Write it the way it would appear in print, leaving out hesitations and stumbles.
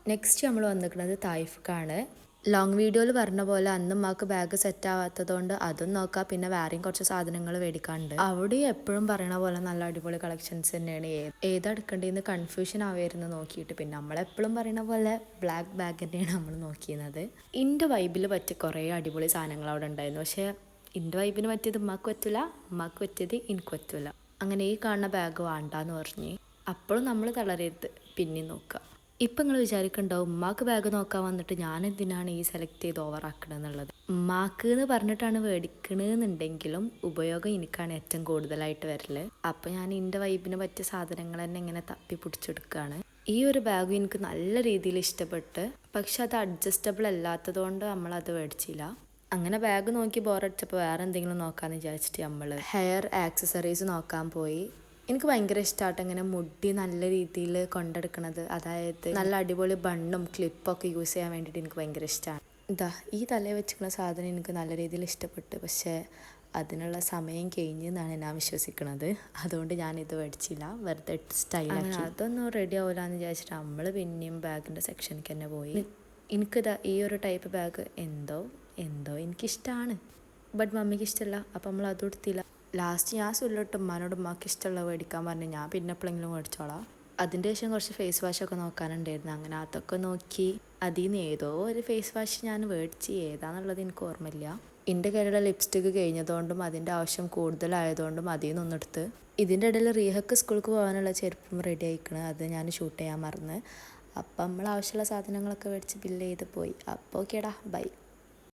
Next നമ്മൾ വന്നിരിക്കുന്നത് തായിഫ്ക്കാണ്. Long വീഡിയോയിൽ പറഞ്ഞ പോലെ അന്ന് ഉമ്മാക്ക് ബാഗ് സെറ്റ് ആവാത്തതുകൊണ്ട് അതും നോക്കാം, പിന്നെ വേറെയും കുറച്ച് സാധനങ്ങൾ മേടിക്കാനുണ്ട്. അവിടെ എപ്പോഴും പറയണ പോലെ നല്ല അടിപൊളി കളക്ഷൻസ് തന്നെയാണ്. ഏതെടുക്കേണ്ടതെന്ന് കൺഫ്യൂഷൻ ആവായിരുന്നു നോക്കിയിട്ട്. പിന്നെ നമ്മളെപ്പോഴും പറയണ പോലെ ബ്ലാക്ക് ബാഗ് തന്നെയാണ് നമ്മൾ നോക്കിയിരുന്നത്. എൻ്റെ വൈബിൽ പറ്റിയ കുറേ അടിപൊളി സാധനങ്ങൾ അവിടെ ഉണ്ടായിരുന്നു. പക്ഷേ എൻ്റെ വൈബിന് പറ്റിയത് ഉമ്മാക്ക് പറ്റില്ല, ഉമ്മാക്ക് പറ്റിയത് എനിക്ക് പറ്റില്ല. അങ്ങനെ ഈ കാണുന്ന ബാഗ് വേണ്ടാന്ന് പറഞ്ഞ്. അപ്പോഴും നമ്മൾ തളരരുത്, പിന്നെ നോക്കുക. ഇപ്പം നിങ്ങൾ വിചാരിക്കുന്നുണ്ടാവും ഉമ്മാക്ക് ബാഗ് നോക്കാൻ വന്നിട്ട് ഞാൻ എന്തിനാണ് ഈ സെലക്ട് ചെയ്ത് ഓവറാക്കണമെന്നുള്ളത്. ഉമ്മാക്ക് എന്ന് പറഞ്ഞിട്ടാണ് മേടിക്കണമെന്നുണ്ടെങ്കിലും ഉപയോഗം എനിക്കാണ് ഏറ്റവും കൂടുതലായിട്ട് വരല്. അപ്പം ഞാൻ എൻ്റെ വൈബിന് പറ്റിയ സാധനങ്ങൾ തന്നെ ഇങ്ങനെ തപ്പി പിടിച്ചെടുക്കുകയാണ്. ഈ ഒരു ബാഗ് എനിക്ക് നല്ല രീതിയിൽ ഇഷ്ടപ്പെട്ട്, പക്ഷെ അത് അഡ്ജസ്റ്റബിൾ അല്ലാത്തത് കൊണ്ട് നമ്മളത് മേടിച്ചില്ല. അങ്ങനെ ബാഗ് നോക്കി ബോറടിച്ചപ്പോൾ വേറെ എന്തെങ്കിലും നോക്കാമെന്ന് വിചാരിച്ചിട്ട് നമ്മൾ ഹെയർ ആക്സസറീസ് നോക്കാൻ പോയി. എനിക്ക് ഭയങ്കര ഇഷ്ടമായിട്ട് ഇങ്ങനെ മുടി നല്ല രീതിയിൽ കൊണ്ടെടുക്കണത്. അതായത് നല്ല അടിപൊളി ബണ്ണും ക്ലിപ്പൊക്കെ യൂസ് ചെയ്യാൻ വേണ്ടിയിട്ട് എനിക്ക് ഭയങ്കര ഇഷ്ടമാണ്. ഈ തലയിൽ വെച്ചിരിക്കുന്ന സാധനം എനിക്ക് നല്ല രീതിയിൽ ഇഷ്ടപ്പെട്ടു, പക്ഷേ അതിനുള്ള സമയം കഴിഞ്ഞെന്നാണ് ഞാൻ വിശ്വസിക്കുന്നത്. അതുകൊണ്ട് ഞാനിത് മേടിച്ചില്ല, വെറുതെ സ്റ്റൈലാക്കി. അതൊന്നും റെഡി ആവില്ല എന്ന് വിചാരിച്ചിട്ട് നമ്മൾ പിന്നെയും ബാഗിൻ്റെ സെക്ഷനിലേക്ക് തന്നെ പോയി. ഈ ഒരു ടൈപ്പ് ബാഗ് എന്തോ എനിക്കിഷ്ടമാണ്, ബട്ട് മമ്മിക്ക് ഇഷ്ടമല്ല. അപ്പം നമ്മൾ അതും എടുത്തില്ല. ലാസ്റ്റ് ഞാൻ ചൊല്ലിട്ട് ഉമ്മാനോട് ഉമ്മാക്ക് ഇഷ്ടമുള്ളത് മേടിക്കാൻ പറഞ്ഞു. ഞാൻ പിന്നെ എപ്പോഴെങ്കിലും മേടിച്ചോളാം. അതിൻ്റെ ശേഷം കുറച്ച് ഫേസ് വാഷൊക്കെ നോക്കാനുണ്ടായിരുന്നു. അങ്ങനെ അതൊക്കെ നോക്കി അതിൽ നിന്ന് ഏതോ ഒരു ഫേസ് വാഷ് ഞാൻ മേടിച്ച്, ഏതാണെന്നുള്ളത് എനിക്ക് ഓർമ്മയില്ല. എൻ്റെ കയ്യിലുള്ള ലിപ്സ്റ്റിക്ക് കഴിഞ്ഞതുകൊണ്ടും അതിൻ്റെ ആവശ്യം കൂടുതലായതുകൊണ്ടും അതിൽ നിന്നൊന്നെടുത്ത്. ഇതിൻ്റെ ഇടയിൽ റീഹക്ക് സ്കൂൾക്ക് പോകാനുള്ള ചെരുപ്പും റെഡി ആയിക്കണം. അത് ഞാൻ ഷൂട്ട് ചെയ്യാൻ മറന്ന്. അപ്പം നമ്മൾ ആവശ്യമുള്ള സാധനങ്ങളൊക്കെ മേടിച്ച് ബില്ല് ചെയ്ത് പോയി. അപ്പോൾ ഓക്കേടാ, ബൈ.